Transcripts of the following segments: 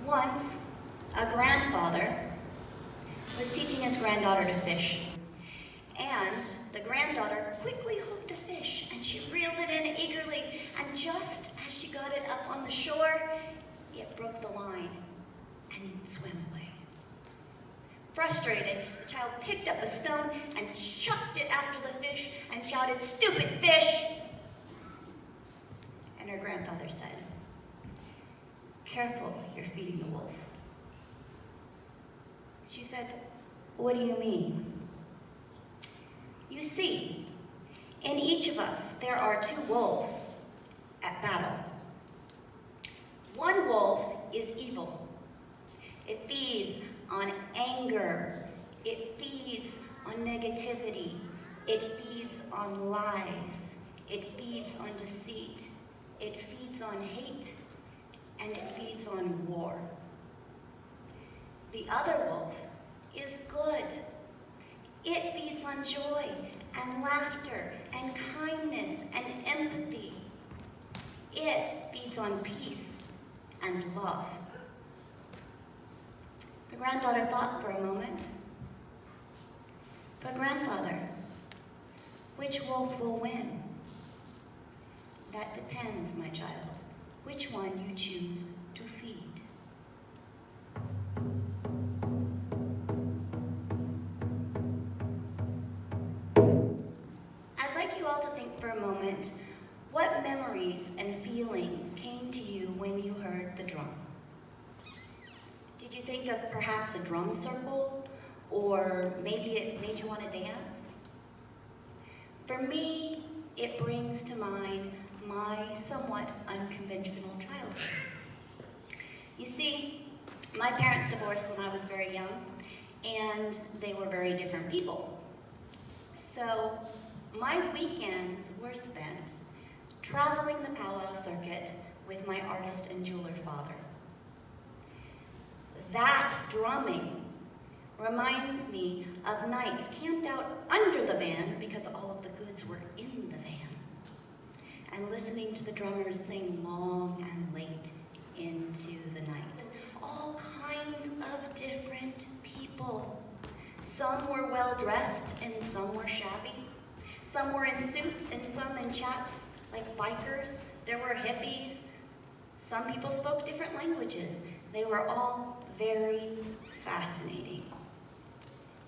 Once, a grandfather was teaching his granddaughter to fish. And the granddaughter quickly hooked a fish, and she reeled it in eagerly, and just as she got it up on the shore, it broke the line and swam away. Frustrated, the child picked up a stone and chucked it after the fish and shouted, "Stupid fish!" And her grandfather said, "Careful, you're feeding the wolf." She said, "What do you mean?" "You see, in each of us there are two wolves at battle. One wolf is evil. It feeds on anger. It feeds on negativity. It feeds on lies. It feeds on deceit. It feeds on hate. And it feeds on war. The other wolf is good. It feeds on joy and laughter and kindness and empathy. It feeds on peace and love." The granddaughter thought for a moment. "But grandfather, which wolf will win?" "That depends, my child, which one you choose to feed." I'd like you all to think for a moment what memories and feelings came to you when you heard the drum. Did you think of perhaps a drum circle, or maybe it made you want to dance? For me, it brings to mind my somewhat unconventional childhood. You see, my parents divorced when I was very young, and they were very different people. So my weekends were spent traveling the powwow circuit with my artist and jeweler father. That drumming reminds me of nights camped out under the van because all of the goods were in the van, and listening to the drummers sing long and late into the night. All kinds of different people. Some were well-dressed and some were shabby. Some were in suits and some in chaps like bikers. There were hippies. Some people spoke different languages. They were all very fascinating.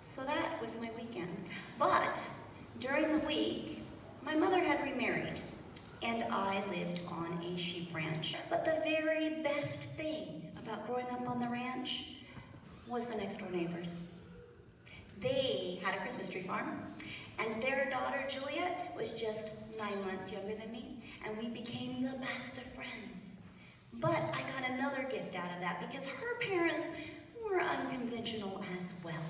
So that was my weekends. But during the week, my mother had remarried, and I lived on a sheep ranch. But the very best thing about growing up on the ranch was the next door neighbors. They had a Christmas tree farm, and their daughter, Juliet, was just 9 months younger than me, and we became the best of friends. But I got another gift out of that because her parents were unconventional as well.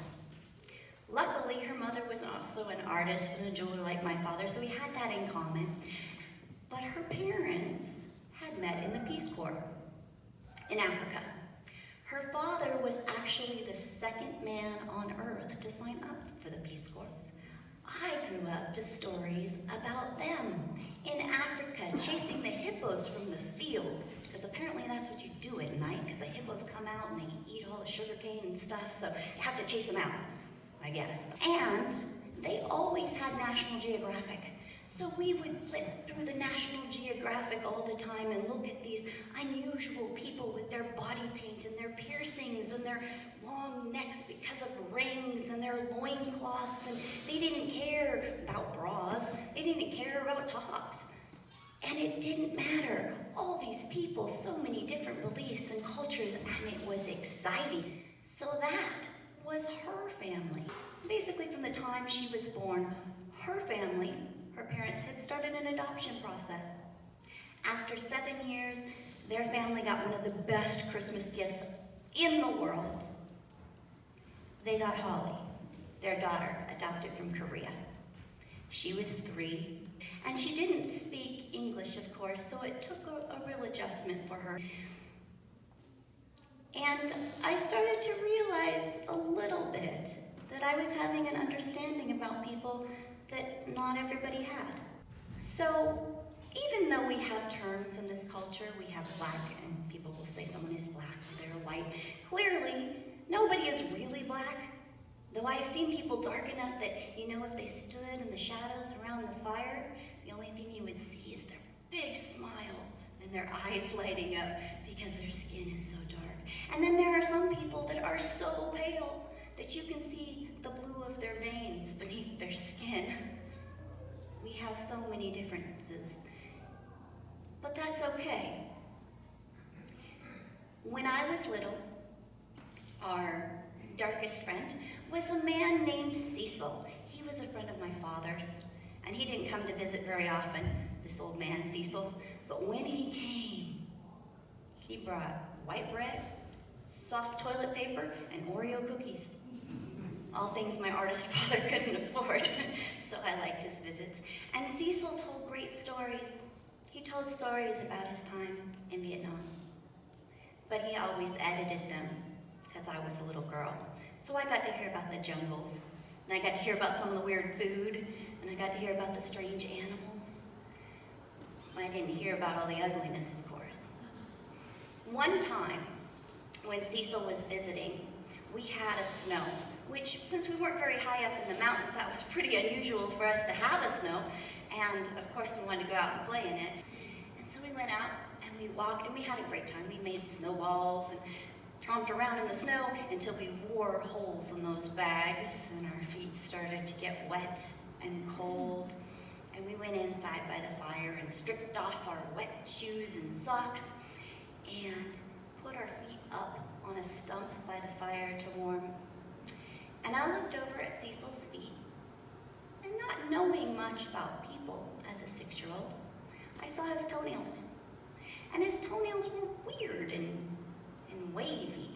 Luckily, her mother was also an artist and a jeweler like my father, so we had that in common. But her parents had met in the Peace Corps in Africa. Her father was actually the second man on earth to sign up for the Peace Corps. I grew up to stories about them in Africa chasing the hippos from the field, because apparently that's what you do at night, because the hippos come out and they eat all the sugarcane and stuff, so you have to chase them out, I guess. And they always had National Geographic. So we would flip through the National Geographic all the time and look at these unusual people with their body paint and their piercings and their long necks because of rings and their loincloths, and they didn't care about bras, they didn't care about tops. And it didn't matter. All these people, so many different beliefs and cultures, and it was exciting. So that was her family. Basically, from the time she was born, her family, her parents had started an adoption process. After 7 years, their family got one of the best Christmas gifts in the world. They got Holly, their daughter, adopted from Korea. She was 3, and she didn't speak English, of course, so it took a real adjustment for her. And I started to realize a little bit that I was having an understanding about people that not everybody had. So even though we have terms in this culture, we have Black and people People say someone is black or they're white. Clearly, nobody is really black, though I have seen people dark enough that, if they stood in the shadows around the fire, the only thing you would see is their big smile and their eyes lighting up because their skin is so dark. And then there are some people that are so pale that you can see the blue of their veins beneath their skin. We have so many differences, but that's okay. When I was little, our darkest friend was a man named Cecil. He was a friend of my father's, and he didn't come to visit very often, this old man Cecil, but when he came, he brought white bread, soft toilet paper, and Oreo cookies. All things my artist father couldn't afford, so I liked his visits. And Cecil told great stories. He told stories about his time in Vietnam, but he always edited them because I was a little girl. So I got to hear about the jungles, and I got to hear about some of the weird food, and I got to hear about the strange animals. I didn't hear about all the ugliness, of course. One time, when Cecil was visiting, we had a snow, which, since we weren't very high up in the mountains, that was pretty unusual for us to have a snow. And of course, we wanted to go out and play in it. And so we went out and we walked and we had a great time. We made snowballs and tromped around in the snow until we wore holes in those bags and our feet started to get wet and cold. And we went inside by the fire and stripped off our wet shoes and socks and put our feet up on a stump by the fire to warm. And I looked over at Cecil's feet, and not knowing much about people as a 6-year-old, I saw his toenails. And his toenails were weird and wavy,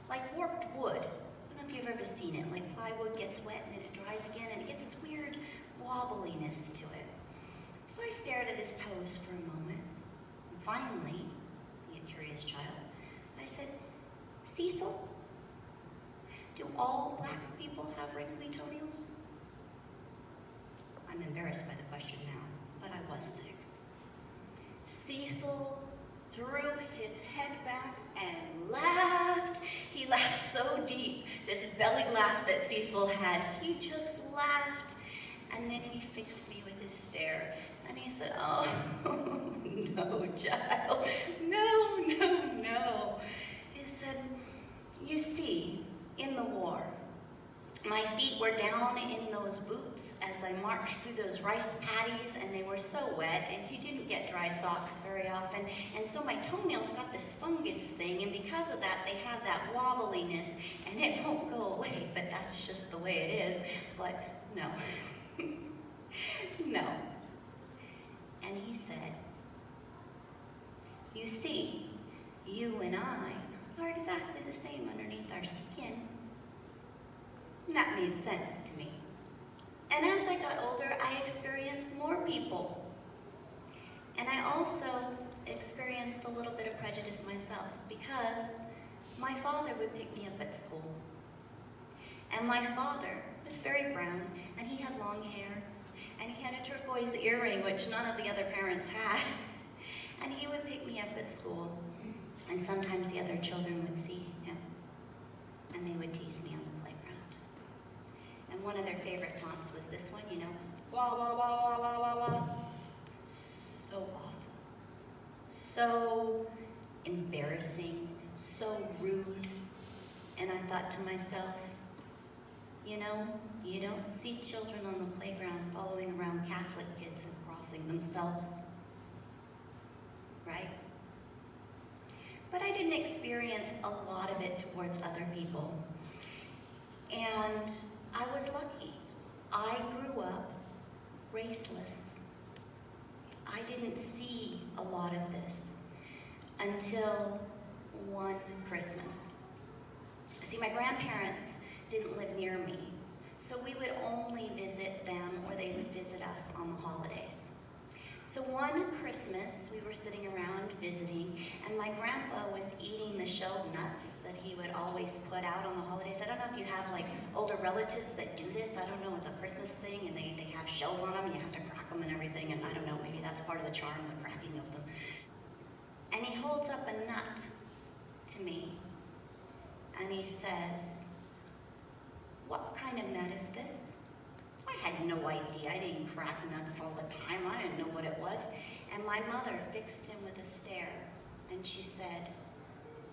like warped wood. I don't know if you've ever seen it, like plywood gets wet and then it dries again and it gets this weird wobbliness to it. So I stared at his toes for a moment, and finally, being a curious child, I said, "Cecil, do all black people have wrinkly toenails?" I'm embarrassed by the question now, but I was 6. Cecil threw his head back and laughed. He laughed so deep, this belly laugh that Cecil had. He just laughed, and then he fixed me with his stare, and he said, "Oh, no, child, no. He said, "You see, in the war, my feet were down in those boots as I marched through those rice paddies, and they were so wet, and you didn't get dry socks very often, and so my toenails got this fungus thing, and because of that, they have that wobbliness, and it won't go away, but that's just the way it is." But no, no. And he said, "You see, you and I are exactly the same underneath our skin." And that made sense to me. And as I got older, I experienced more people. And I also experienced a little bit of prejudice myself because my father would pick me up at school. And my father was very brown, and he had long hair, and he had a turquoise earring, which none of the other parents had. And he would pick me up at school, and sometimes the other children would see him, and they would tease me on the playground. And one of their favorite taunts was this one, wah, wah, wah, wah, wah, wah, wah. So awful. So embarrassing, so rude. And I thought to myself, you don't see children on the playground following around Catholic kids and crossing themselves, right? But I didn't experience a lot of it towards other people. And I was lucky. I grew up raceless. I didn't see a lot of this until one Christmas. See, my grandparents didn't live near me, so we would only visit them or they would visit us on the holidays. So one Christmas, we were sitting around visiting, and my grandpa was eating the shelled nuts that he would always put out on the holidays. I don't know if you have older relatives that do this. I don't know, it's a Christmas thing, and they have shells on them, and you have to crack them and everything, and I don't know, maybe that's part of the charm, the cracking of them. And he holds up a nut to me and he says, "What kind of nut is this?" I had no idea. I didn't crack nuts all the time. I didn't know what it was. And my mother fixed him with a stare and she said,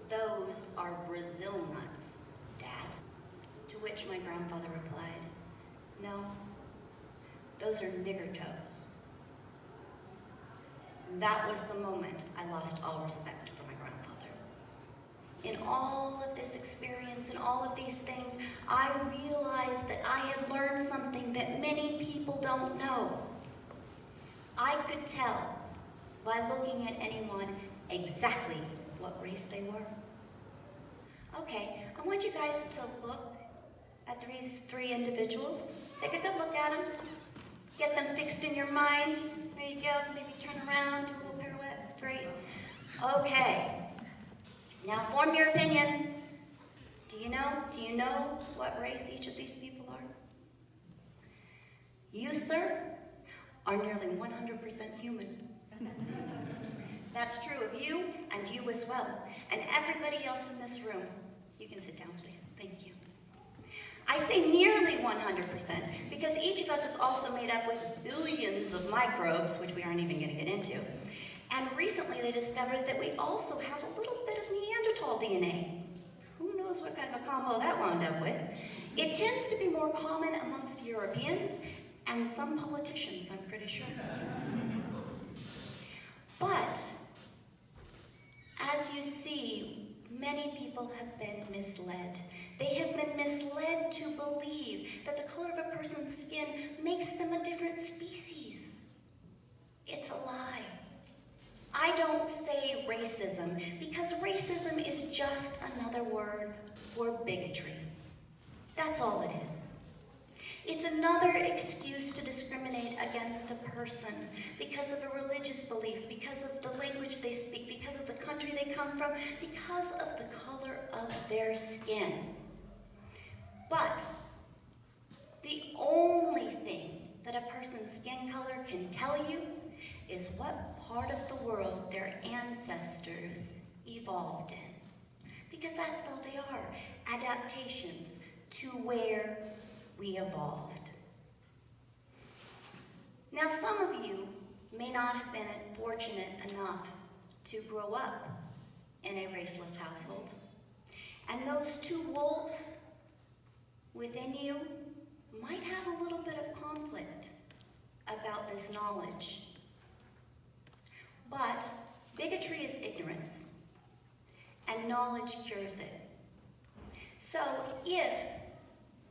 "Those are Brazil nuts, Dad." To which my grandfather replied, "No, those are nigger toes." That was the moment I lost all respect for my grandfather. In all of this experience and all of these things, I realized that I had learned something that many people don't know. I could tell by looking at anyone exactly what race they were. Okay, I want you guys to look at these three individuals. Take a good look at them. Get them fixed in your mind. There you go. Maybe turn around, do a little pirouette. Great. Okay. Now form your opinion. Do you know what race each of these people are? You, sir, are nearly 100% human. That's true of you and you as well. And everybody else in this room. You can sit down, please. Thank you. I say nearly 100% because each of us is also made up with billions of microbes, which we aren't even going to get into. And recently they discovered that we also have a little bit of Neanderthal DNA. Who knows what kind of a combo that wound up with? It tends to be more common amongst Europeans and some politicians, I'm pretty sure. But, as you see, many people have been misled. They have been misled to believe that the color of a person's skin makes them a different species. It's a lie. I don't say racism because racism is just another word for bigotry. That's all it is. It's another excuse to discriminate against a person because of a religious belief, because of the language they speak, because of the country they come from, because of the color of their skin. But the only thing that a person's skin color can tell you is what part of the world their ancestors evolved in. Because that's all they are, adaptations to where we evolved. Now, some of you may not have been fortunate enough to grow up in a raceless household. And those two wolves within you might have a little bit of conflict about this knowledge. But bigotry is ignorance, and knowledge cures it. So if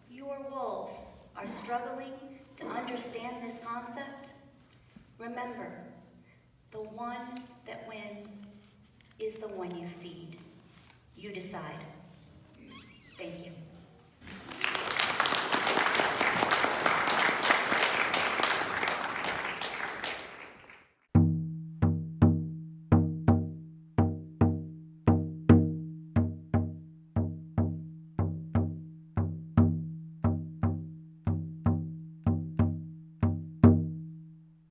your wolves are struggling to understand this concept, remember, the one that wins is the one you feed. You decide. Thank you.